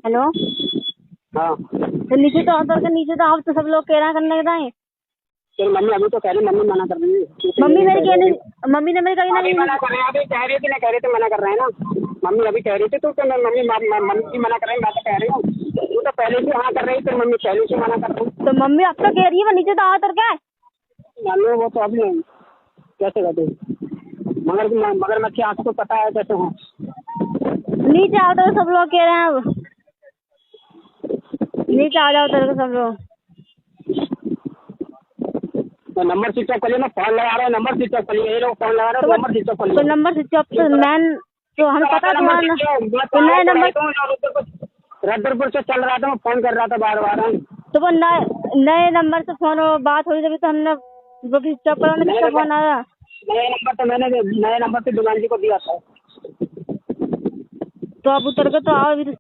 Hello. हाँ तो नीचे तो उतर के नीचे तो आप तो सब लोग कह रहे हैं करने के दाएं। तो मम्मी अभी तो कह रही, मम्मी मना कर रही है। मम्मी मेरी कह नहीं, मम्मी ने मेरी कही अभी नहीं। मना कर रहे हैं, अभी कह रही थी, नहीं कह रहे थे, मना कर रहे हैं ना। मम्मी अभी कह रही थी तो मम्मी मम्मी मना कर रही है, मैं तो कह रही हूँ। तू तो पहले से हाँ कर रही थी, मम्मी पहले से मना कर रही है। तो मम्मी अब तो कह रही है वो नीचे तो आ उतर के। मम्मी वो तो अभी कैसे कहते, मगर मच्छी आपको पता है कैसे हो। नीचे आओ तो सब लोग कह रहे हैं अब नीचे आ जाओ उतर के सब लोग। तो नंबर स्विच ऑफ करिए ना, फोन लगा रहे हैं, नंबर स्विच ऑफ करिए। ये लोग फोन लगा रहे हैं, नंबर स्विच ऑफ तो करिए। नंबर स्विच ऑफ तो मैन तो हमें पता तुम्हारा तो नए नंबर रद्दरपुर से चल रहा था, मैं फोन कर रहा था बार बार। तो वो नए नंबर से फोन बात हुई तभी तो हमने वो स्विच ऑफ करा ना फोन आया। नए नंबर तो मैंने नए नंबर से दुकान जी को दिया था। तो आप उतर के तो आओ अभी तो